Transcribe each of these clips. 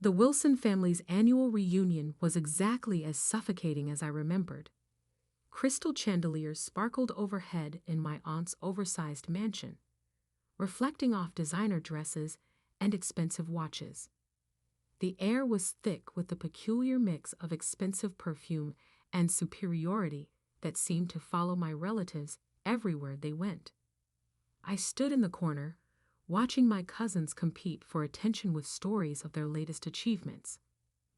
The Wilson family's annual reunion was exactly as suffocating as I remembered. Crystal chandeliers sparkled overhead in my aunt's oversized mansion, reflecting off designer dresses and expensive watches. The air was thick with the peculiar mix of expensive perfume and superiority that seemed to follow my relatives everywhere they went. I stood in the corner, watching my cousins compete for attention with stories of their latest achievements.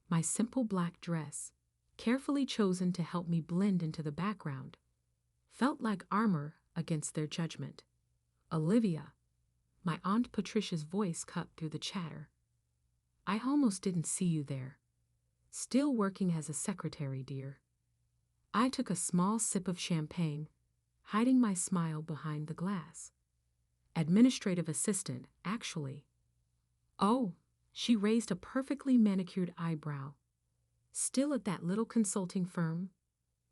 My simple black dress, carefully chosen to help me blend into the background, felt like armor against their judgment. "Olivia," my Aunt Patricia's voice cut through the chatter. "I almost didn't see you there. Still working as a secretary, dear." I took a small sip of champagne, hiding my smile behind the glass. "Administrative assistant, actually." "Oh," she raised a perfectly manicured eyebrow. "Still at that little consulting firm?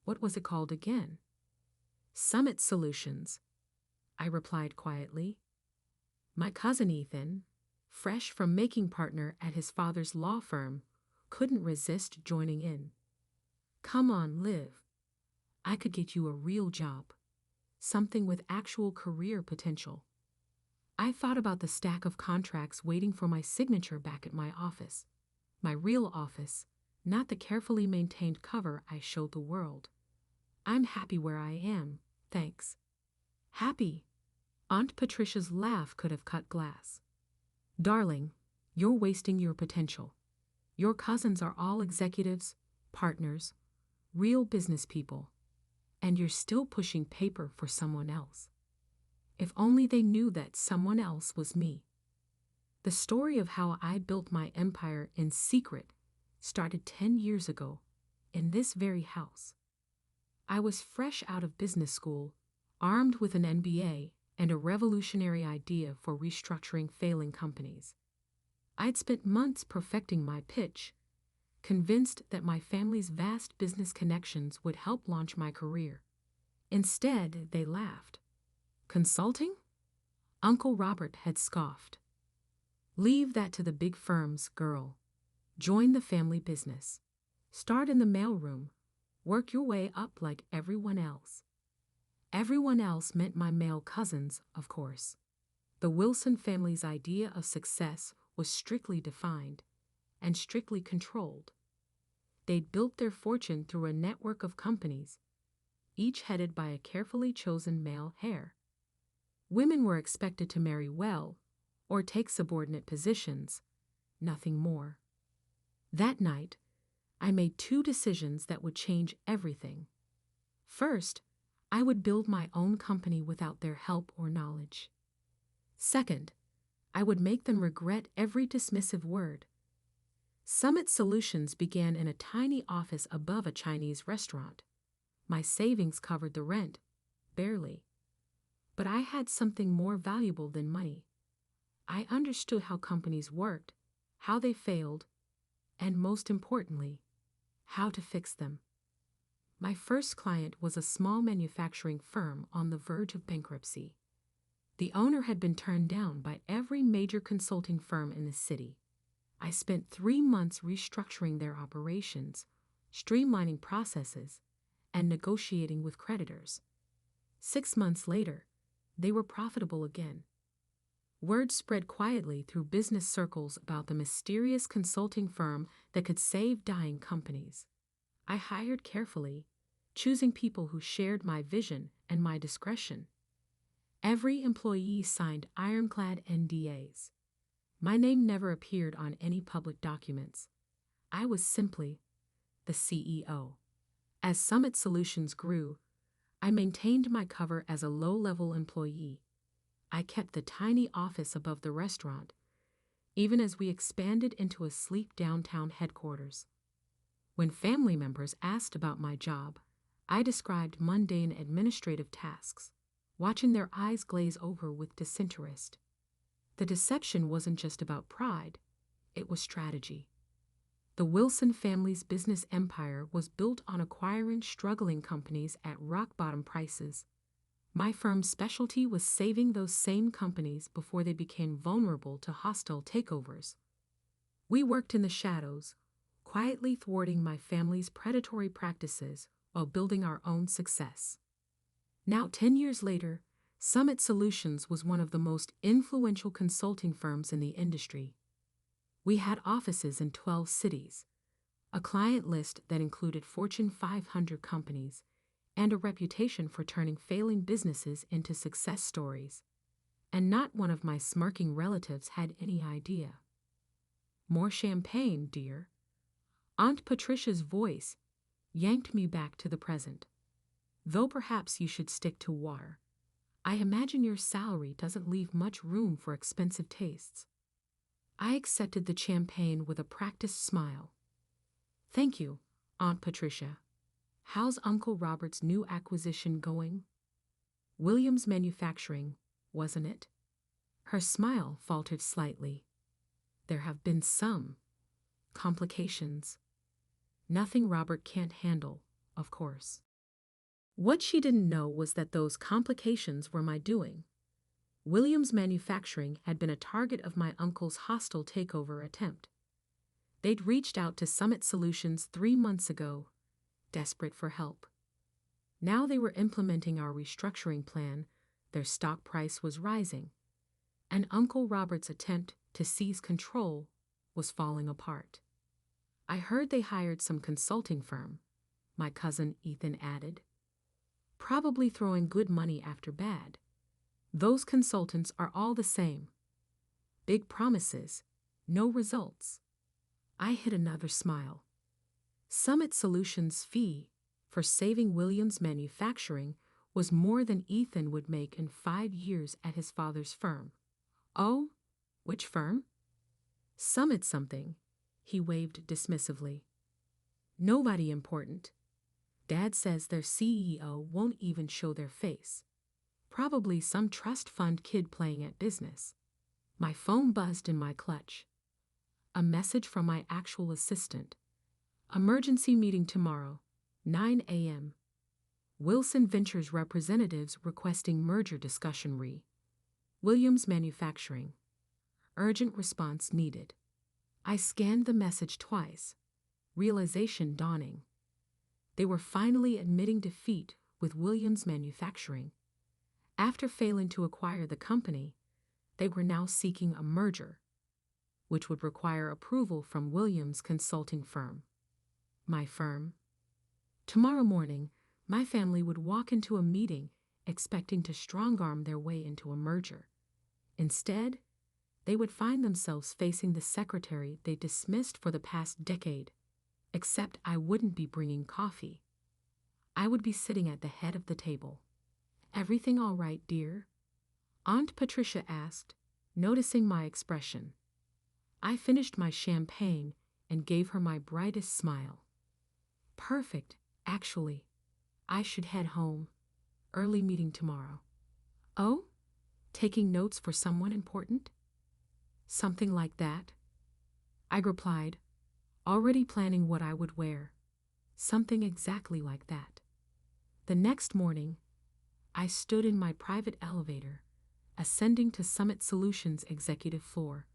What was it called again?" "Summit Solutions," I replied quietly. My cousin Ethan, fresh from making partner at his father's law firm, couldn't resist joining in. "Come on, Liv. I could get you a real job, something with actual career potential." I thought about the stack of contracts waiting for my signature back at my office. My real office, not the carefully maintained cover I showed the world. "I'm happy where I am, thanks." "Happy?" Aunt Patricia's laugh could have cut glass. "Darling, you're wasting your potential. Your cousins are all executives, partners, real business people, and you're still pushing paper for someone else. If only they knew that someone else was me." The story of how I built my empire in secret started 10 years ago, in this very house. I was fresh out of business school, armed with an MBA and a revolutionary idea for restructuring failing companies. I'd spent months perfecting my pitch, convinced that my family's vast business connections would help launch my career. Instead, they laughed. "Consulting?" Uncle Robert had scoffed. "Leave that to the big firms, girl. Join the family business. Start in the mailroom. Work your way up like everyone else." Everyone else meant my male cousins, of course. The Wilson family's idea of success was strictly defined and strictly controlled. They'd built their fortune through a network of companies, each headed by a carefully chosen male heir. Women were expected to marry well or take subordinate positions, nothing more. That night, I made 2 decisions that would change everything. First, I would build my own company without their help or knowledge. Second, I would make them regret every dismissive word. Summit Solutions began in a tiny office above a Chinese restaurant. My savings covered the rent, barely. But I had something more valuable than money. I understood how companies worked, how they failed, and most importantly, how to fix them. My first client was a small manufacturing firm on the verge of bankruptcy. The owner had been turned down by every major consulting firm in the city. I spent 3 months restructuring their operations, streamlining processes, and negotiating with creditors. 6 months later, they were profitable again. Word spread quietly through business circles about the mysterious consulting firm that could save dying companies. I hired carefully, choosing people who shared my vision and my discretion. Every employee signed ironclad NDAs. My name never appeared on any public documents. I was simply the CEO. As Summit Solutions grew, I maintained my cover as a low-level employee. I kept the tiny office above the restaurant, even as we expanded into a sleek downtown headquarters. When family members asked about my job, I described mundane administrative tasks, watching their eyes glaze over with disinterest. The deception wasn't just about pride, it was strategy. The Wilson family's business empire was built on acquiring struggling companies at rock-bottom prices. My firm's specialty was saving those same companies before they became vulnerable to hostile takeovers. We worked in the shadows, quietly thwarting my family's predatory practices while building our own success. Now, 10 years later, Summit Solutions was one of the most influential consulting firms in the industry. We had offices in 12 cities, a client list that included Fortune 500 companies, and a reputation for turning failing businesses into success stories. And not one of my smirking relatives had any idea. More champagne, dear. Aunt Patricia's voice yanked me back to the present. Though perhaps you should stick to water. I imagine your salary doesn't leave much room for expensive tastes. I accepted the champagne with a practiced smile. Thank you, Aunt Patricia. How's Uncle Robert's new acquisition going? Williams Manufacturing, wasn't it? Her smile faltered slightly. There have been some complications. Nothing Robert can't handle, of course. What she didn't know was that those complications were my doing. Williams Manufacturing had been a target of my uncle's hostile takeover attempt. They'd reached out to Summit Solutions 3 months ago, desperate for help. Now they were implementing our restructuring plan, their stock price was rising, and Uncle Robert's attempt to seize control was falling apart. I heard they hired some consulting firm, my cousin Ethan added. Probably throwing good money after bad. Those consultants are all the same. Big promises, no results. I hid another smile. Summit Solutions' fee for saving Williams Manufacturing was more than Ethan would make in 5 years at his father's firm. Oh, which firm? Summit something, he waved dismissively. Nobody important. Dad says their CEO won't even show their face. Probably some trust fund kid playing at business. My phone buzzed in my clutch. A message from my actual assistant. Emergency meeting tomorrow, 9 a.m. Wilson Ventures representatives requesting merger discussion Williams Manufacturing. Urgent response needed. I scanned the message twice, realization dawning. They were finally admitting defeat with Williams Manufacturing. After failing to acquire the company, they were now seeking a merger, which would require approval from Williams' consulting firm. My firm. Tomorrow morning, my family would walk into a meeting expecting to strong-arm their way into a merger. Instead, they would find themselves facing the secretary they dismissed for the past decade, except I wouldn't be bringing coffee. I would be sitting at the head of the table. Everything all right, dear? Aunt Patricia asked, noticing my expression. I finished my champagne and gave her my brightest smile. Perfect, actually. I should head home. Early meeting tomorrow. Oh? Taking notes for someone important? Something like that. I replied, already planning what I would wear. Something exactly like that. The next morning, I stood in my private elevator, ascending to Summit Solutions' executive floor.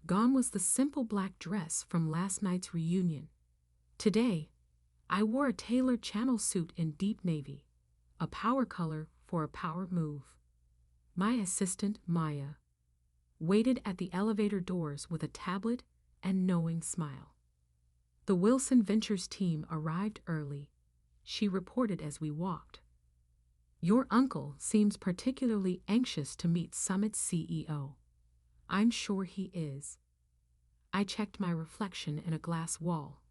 Gone was the simple black dress from last night's reunion. Today, I wore a tailored channel suit in deep navy, a power color for a power move. My assistant, Maya, waited at the elevator doors with a tablet and knowing smile. The Wilson Ventures team arrived early, she reported as we walked. Your uncle seems particularly anxious to meet Summit's CEO. I'm sure he is. I checked my reflection in a glass wall.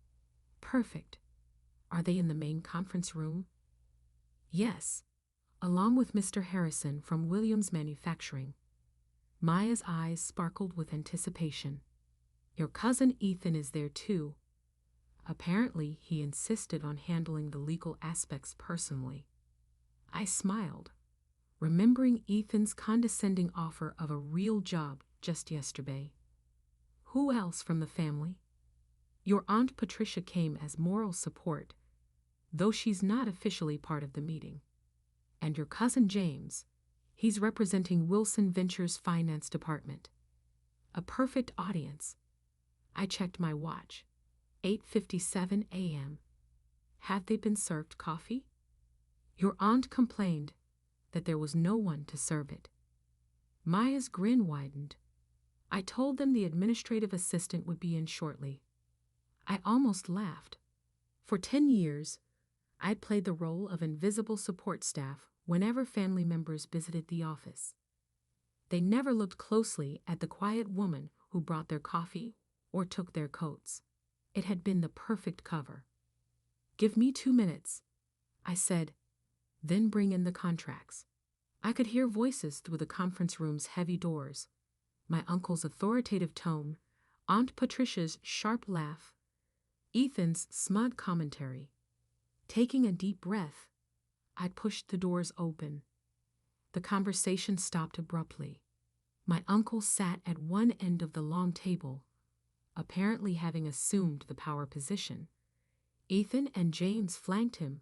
Perfect. Are they in the main conference room? Yes, along with Mr. Harrison from Williams Manufacturing. Maya's eyes sparkled with anticipation. Your cousin Ethan is there too. Apparently, he insisted on handling the legal aspects personally. I smiled, remembering Ethan's condescending offer of a real job just yesterday. Who else from the family? Your Aunt Patricia came as moral support, though she's not officially part of the meeting. And your cousin James, he's representing Wilson Ventures' finance department. A perfect audience. I checked my watch. 8:57 a.m. Had they been served coffee? Your aunt complained that there was no one to serve it. Maya's grin widened. I told them the administrative assistant would be in shortly. I almost laughed. For 10 years, I'd played the role of invisible support staff whenever family members visited the office. They never looked closely at the quiet woman who brought their coffee or took their coats. It had been the perfect cover. "Give me 2 minutes," I said, "then bring in the contracts." I could hear voices through the conference room's heavy doors. My uncle's authoritative tone, Aunt Patricia's sharp laugh, Ethan's smug commentary. Taking a deep breath, I pushed the doors open. The conversation stopped abruptly. My uncle sat at one end of the long table, apparently having assumed the power position. Ethan and James flanked him,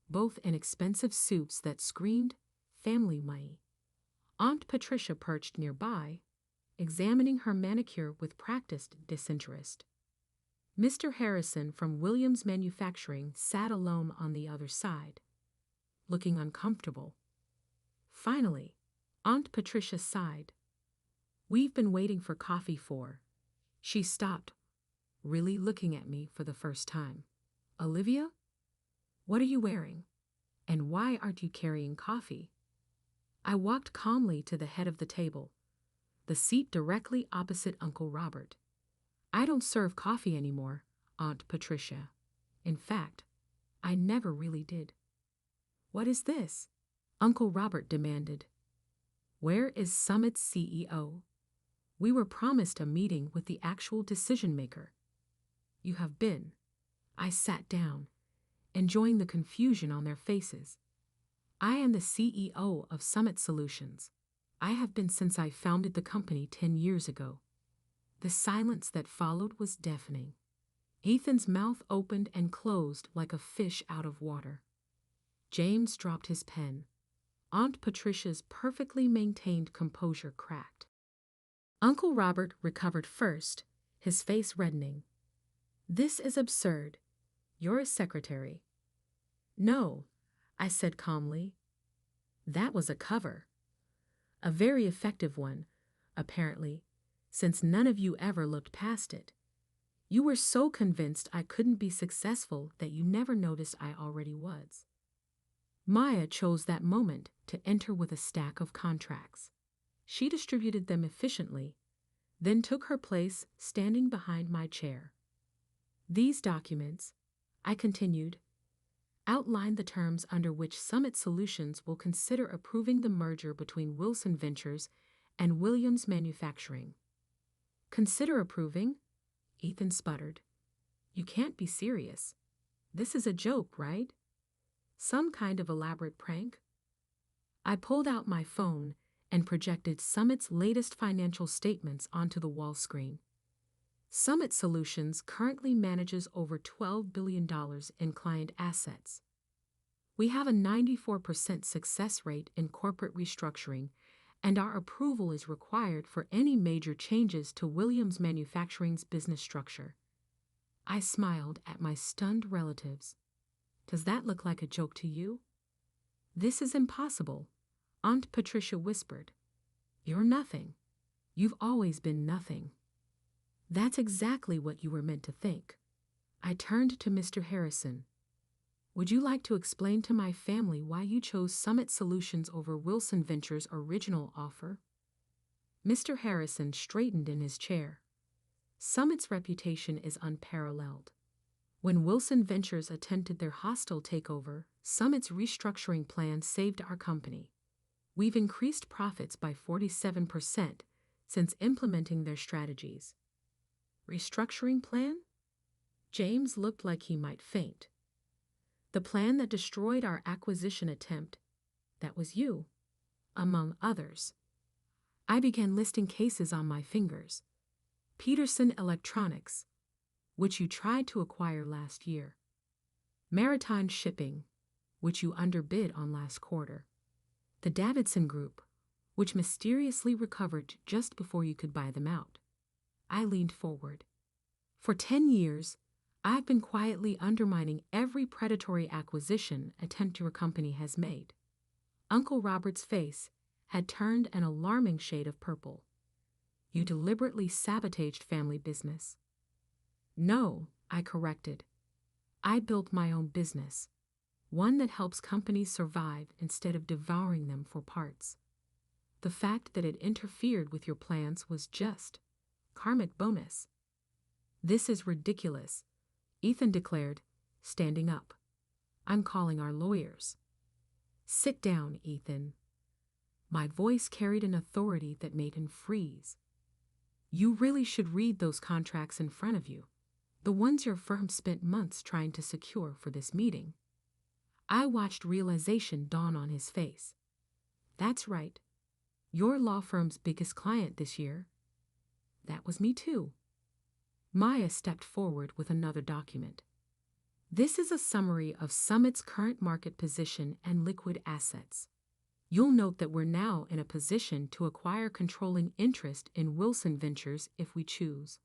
both in expensive suits that screamed family money. Aunt Patricia perched nearby, examining her manicure with practiced disinterest. Mr. Harrison from Williams Manufacturing sat alone on the other side, looking uncomfortable. Finally, Aunt Patricia sighed. "We've been waiting for coffee for." She stopped, really looking at me for the first time. "Olivia? What are you wearing? And why aren't you carrying coffee?" I walked calmly to the head of the table, the seat directly opposite Uncle Robert. "I don't serve coffee anymore, Aunt Patricia. In fact, I never really did." "What is this?" Uncle Robert demanded. "Where is Summit's CEO? We were promised a meeting with the actual decision maker." "You have been." I sat down, enjoying the confusion on their faces. "I am the CEO of Summit Solutions. I have been since I founded the company 10 years ago." The silence that followed was deafening. Ethan's mouth opened and closed like a fish out of water. James dropped his pen. Aunt Patricia's perfectly maintained composure cracked. Uncle Robert recovered first, his face reddening. "This is absurd. You're a secretary." "No," I said calmly. "That was a cover. A very effective one, apparently, since none of you ever looked past it. You were so convinced I couldn't be successful that you never noticed I already was." Maya chose that moment to enter with a stack of contracts. She distributed them efficiently, then took her place standing behind my chair. "These documents," I continued, "outline the terms under which Summit Solutions will consider approving the merger between Wilson Ventures and Williams Manufacturing." "Consider approving?" Ethan sputtered. "You can't be serious. This is a joke, right? Some kind of elaborate prank?" I pulled out my phone and projected Summit's latest financial statements onto the wall screen. Summit Solutions currently manages over $12 billion in client assets. We have a 94% success rate in corporate restructuring, and our approval is required for any major changes to Williams Manufacturing's business structure. I smiled at my stunned relatives. "Does that look like a joke to you?" "This is impossible," Aunt Patricia whispered. "You're nothing. You've always been nothing." "That's exactly what you were meant to think." I turned to Mr. Harrison. "Would you like to explain to my family why you chose Summit Solutions over Wilson Ventures' original offer?" Mr. Harrison straightened in his chair. "Summit's reputation is unparalleled. When Wilson Ventures attempted their hostile takeover, Summit's restructuring plan saved our company. We've increased profits by 47% since implementing their strategies." "Restructuring plan?" James looked like he might faint. "The plan that destroyed our acquisition attempt. That was you, among others." I began listing cases on my fingers. Peterson Electronics, which you tried to acquire last year. Maritime Shipping, which you underbid on last quarter. The Davidson Group, which mysteriously recovered just before you could buy them out. I leaned forward. For 10 years, I've been quietly undermining every predatory acquisition attempt your company has made. Uncle Robert's face had turned an alarming shade of purple. You deliberately sabotaged family business. No, I corrected. I built my own business, one that helps companies survive instead of devouring them for parts. The fact that it interfered with your plans was just karmic bonus. This is ridiculous, Ethan declared, standing up. I'm calling our lawyers. Sit down, Ethan. My voice carried an authority that made him freeze. You really should read those contracts in front of you, the ones your firm spent months trying to secure for this meeting. I watched realization dawn on his face. That's right. Your law firm's biggest client this year. That was me too. Maya stepped forward with another document. This is a summary of Summit's current market position and liquid assets. You'll note that we're now in a position to acquire controlling interest in Wilson Ventures if we choose.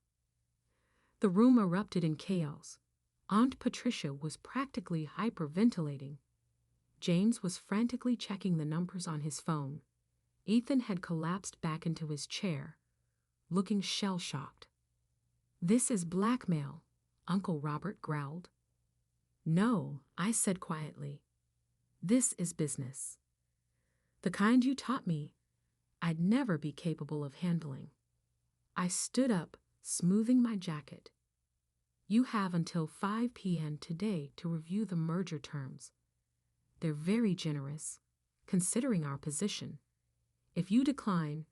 The room erupted in chaos. Aunt Patricia was practically hyperventilating. James was frantically checking the numbers on his phone. Ethan had collapsed back into his chair, looking shell-shocked. This is blackmail, Uncle Robert growled. No, I said quietly. This is business. The kind you taught me, I'd never be capable of handling. I stood up, smoothing my jacket. You have until 5 p.m. today to review the merger terms. They're very generous, considering our position. If you decline,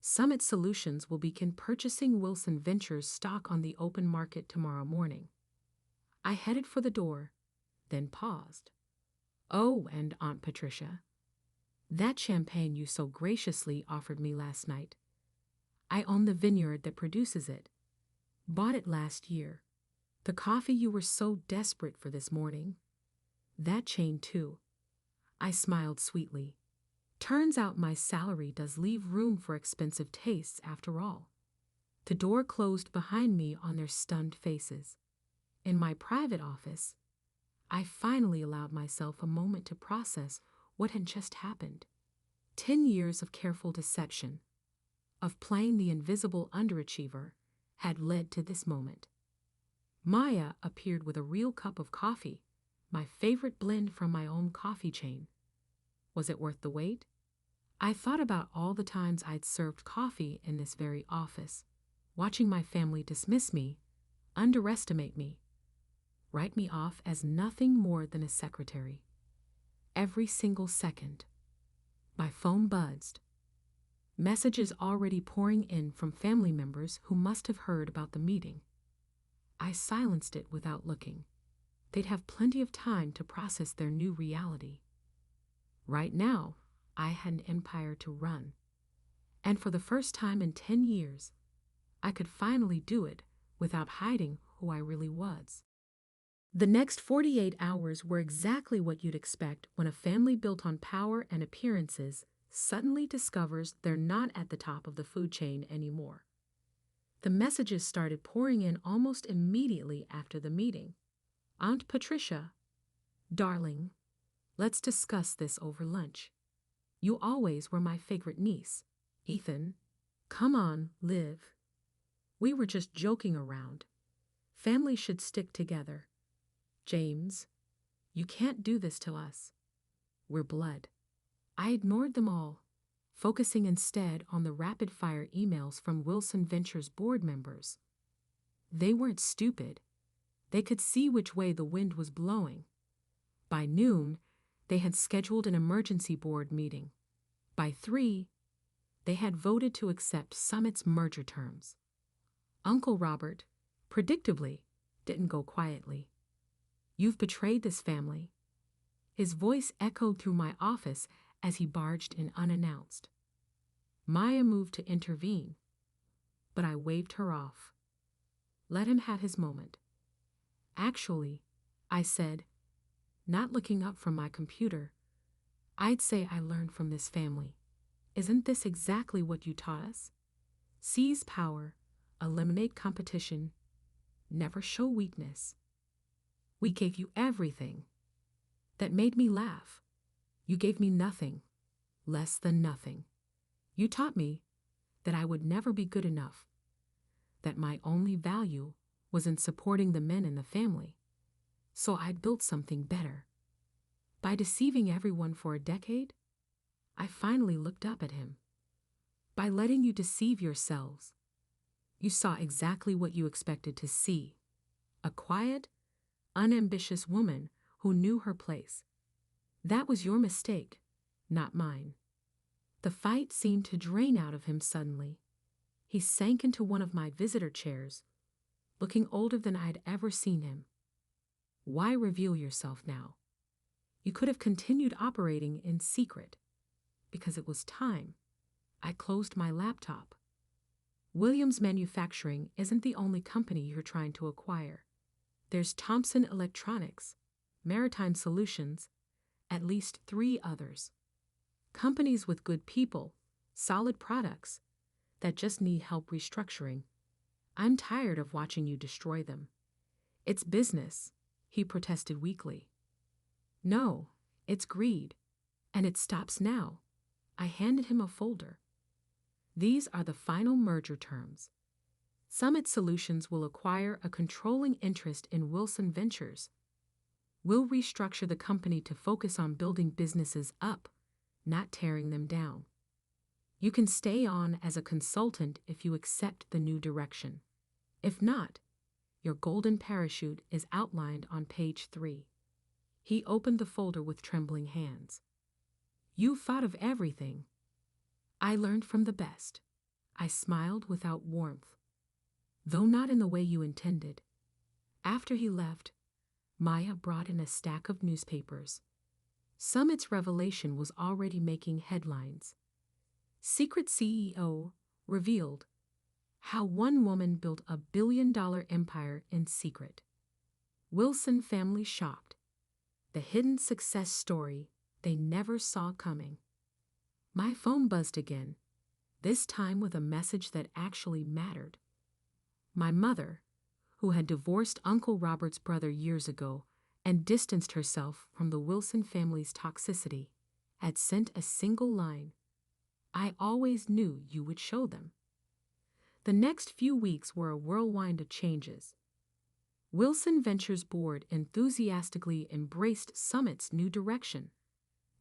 Summit Solutions will begin purchasing Wilson Ventures stock on the open market tomorrow morning. I headed for the door, then paused. Oh, and Aunt Patricia, that champagne you so graciously offered me last night. I own the vineyard that produces it. Bought it last year. The coffee you were so desperate for this morning. That chain too. I smiled sweetly. Turns out my salary does leave room for expensive tastes after all. The door closed behind me on their stunned faces. In my private office, I finally allowed myself a moment to process what had just happened. 10 years of careful deception, of playing the invisible underachiever, had led to this moment. Maya appeared with a real cup of coffee, my favorite blend from my own coffee chain. Was it worth the wait? I thought about all the times I'd served coffee in this very office, watching my family dismiss me, underestimate me, write me off as nothing more than a secretary. Every single second. My phone buzzed. Messages already pouring in from family members who must have heard about the meeting. I silenced it without looking. They'd have plenty of time to process their new reality. Right now, I had an empire to run. And for the first time in 10 years, I could finally do it without hiding who I really was. The next 48 hours were exactly what you'd expect when a family built on power and appearances suddenly discovers they're not at the top of the food chain anymore. The messages started pouring in almost immediately after the meeting. Aunt Patricia, darling, let's discuss this over lunch. You always were my favorite niece. Ethan, come on, Liv. We were just joking around. Families should stick together. James, you can't do this to us. We're blood. I ignored them all, focusing instead on the rapid-fire emails from Wilson Ventures board members. They weren't stupid. They could see which way the wind was blowing. By noon, they had scheduled an emergency board meeting. By 3, they had voted to accept Summit's merger terms. Uncle Robert, predictably, didn't go quietly. You've betrayed this family. His voice echoed through my office as he barged in unannounced. Maya moved to intervene, but I waved her off. Let him have his moment. Actually, I said, not looking up from my computer, I'd say I learned from this family. Isn't this exactly what you taught us? Seize power, eliminate competition, never show weakness. We gave you everything. That made me laugh. You gave me nothing, less than nothing. You taught me that I would never be good enough, that my only value was in supporting the men in the family. So I built something better. By deceiving everyone for a decade, I finally looked up at him. By letting you deceive yourselves, you saw exactly what you expected to see. A quiet, unambitious woman who knew her place. That was your mistake, not mine. The fight seemed to drain out of him suddenly. He sank into one of my visitor chairs, looking older than I'd ever seen him. Why reveal yourself now? You could have continued operating in secret. Because it was time. I closed my laptop. Williams Manufacturing isn't the only company you're trying to acquire. There's Thompson Electronics, Maritime Solutions, at least 3 others. Companies with good people, solid products, that just need help restructuring. I'm tired of watching you destroy them. It's business, he protested weakly. No, it's greed, and it stops now. I handed him a folder. These are the final merger terms. Summit Solutions will acquire a controlling interest in Wilson Ventures. We'll restructure the company to focus on building businesses up, not tearing them down. You can stay on as a consultant if you accept the new direction. If not, your golden parachute is outlined on page 3. He opened the folder with trembling hands. You thought of everything. I learned from the best. I smiled without warmth, though not in the way you intended. After he left, Maya brought in a stack of newspapers. Summit's revelation was already making headlines. Secret CEO revealed how one woman built a billion-dollar empire in secret. Wilson family shocked. The hidden success story they never saw coming. My phone buzzed again, this time with a message that actually mattered. My mother, who had divorced Uncle Robert's brother years ago and distanced herself from the Wilson family's toxicity, had sent a single line. I always knew you would show them. The next few weeks were a whirlwind of changes. Wilson Ventures board enthusiastically embraced Summit's new direction.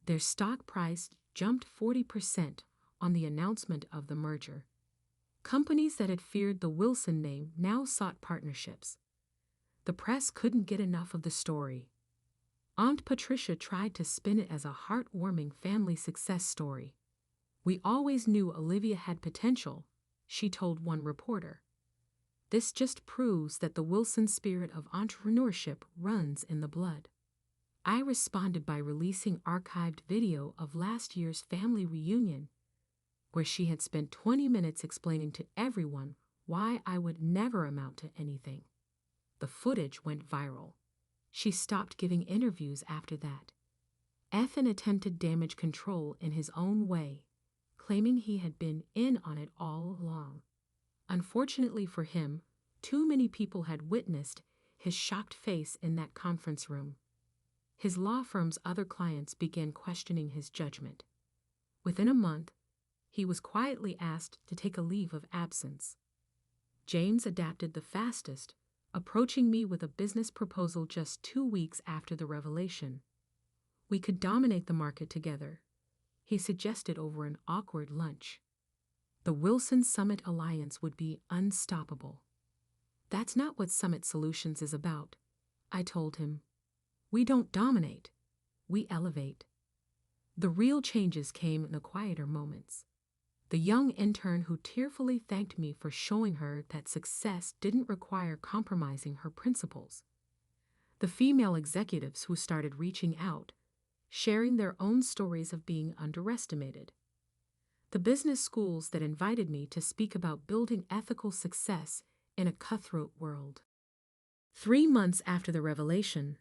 Their stock price jumped 40% on the announcement of the merger. Companies that had feared the Wilson name now sought partnerships. The press couldn't get enough of the story. Aunt Patricia tried to spin it as a heartwarming family success story. We always knew Olivia had potential, she told one reporter. This just proves that the Wilson spirit of entrepreneurship runs in the blood. I responded by releasing archived video of last year's family reunion, where she had spent 20 minutes explaining to everyone why I would never amount to anything. The footage went viral. She stopped giving interviews after that. Ethan attempted damage control in his own way, claiming he had been in on it all along. Unfortunately for him, too many people had witnessed his shocked face in that conference room. His law firm's other clients began questioning his judgment. Within a month, he was quietly asked to take a leave of absence. James adapted the fastest, approaching me with a business proposal just 2 weeks after the revelation. We could dominate the market together, he suggested over an awkward lunch. The Wilson Summit Alliance would be unstoppable. That's not what Summit Solutions is about, I told him. We don't dominate, we elevate. The real changes came in the quieter moments. The young intern who tearfully thanked me for showing her that success didn't require compromising her principles. The female executives who started reaching out, sharing their own stories of being underestimated. The business schools that invited me to speak about building ethical success in a cutthroat world. 3 months after the revelation,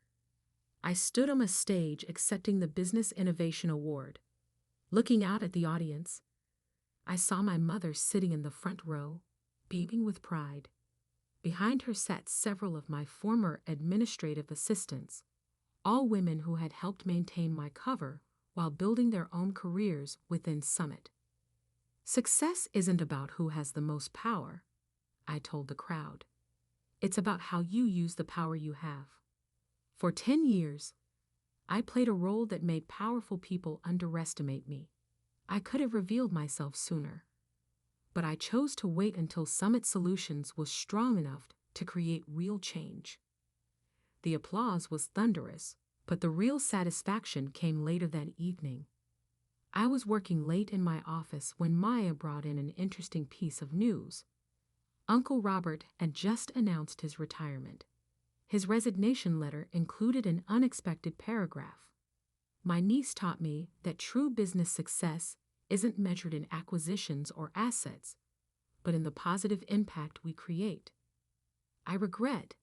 I stood on a stage accepting the Business Innovation Award. Looking out at the audience, I saw my mother sitting in the front row, beaming with pride. Behind her sat several of my former administrative assistants, all women who had helped maintain my cover while building their own careers within Summit. Success isn't about who has the most power, I told the crowd. It's about how you use the power you have. For 10 years, I played a role that made powerful people underestimate me. I could have revealed myself sooner, but I chose to wait until Summit Solutions was strong enough to create real change. The applause was thunderous, but the real satisfaction came later that evening. I was working late in my office when Maya brought in an interesting piece of news. Uncle Robert had just announced his retirement. His resignation letter included an unexpected paragraph. My niece taught me that true business success isn't measured in acquisitions or assets, but in the positive impact we create. I regret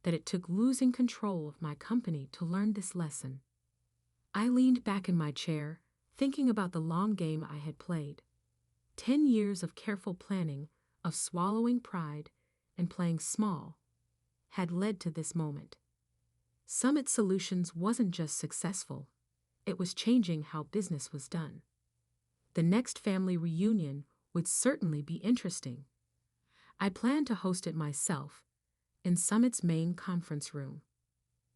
that it took losing control of my company to learn this lesson. I leaned back in my chair, thinking about the long game I had played. 10 years of careful planning, of swallowing pride and playing small, had led to this moment. Summit Solutions wasn't just successful, it was changing how business was done. The next family reunion would certainly be interesting. I planned to host it myself, in Summit's main conference room.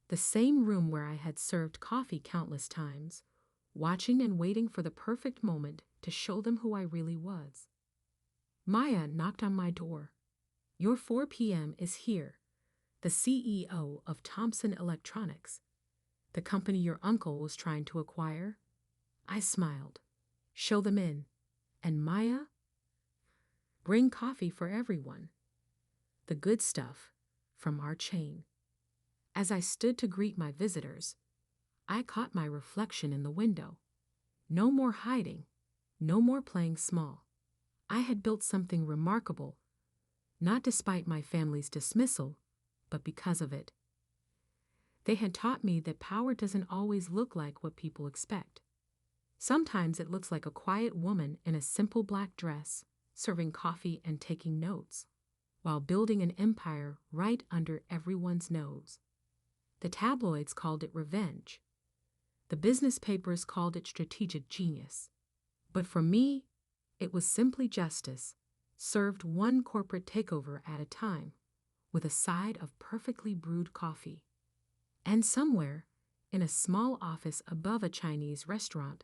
The same room where I had served coffee countless times, watching and waiting for the perfect moment to show them who I really was. Maya knocked on my door. "Your 4 p.m. is here. The CEO of Thomson Electronics, the company your uncle was trying to acquire." I smiled. "Show them in. And Maya? Bring coffee for everyone. The good stuff from our chain." As I stood to greet my visitors, I caught my reflection in the window. No more hiding, no more playing small. I had built something remarkable, not despite my family's dismissal, but because of it. They had taught me that power doesn't always look like what people expect. Sometimes it looks like a quiet woman in a simple black dress, serving coffee and taking notes, while building an empire right under everyone's nose. The tabloids called it revenge. The business papers called it strategic genius. But for me, it was simply justice, served one corporate takeover at a time, with a side of perfectly brewed coffee. And somewhere, in a small office above a Chinese restaurant,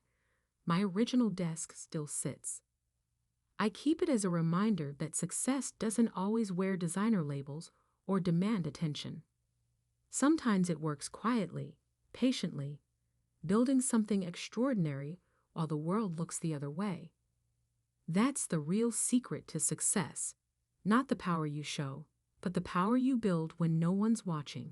my original desk still sits. I keep it as a reminder that success doesn't always wear designer labels or demand attention. Sometimes it works quietly, patiently, building something extraordinary while the world looks the other way. That's the real secret to success, not the power you show, but the power you build when no one's watching.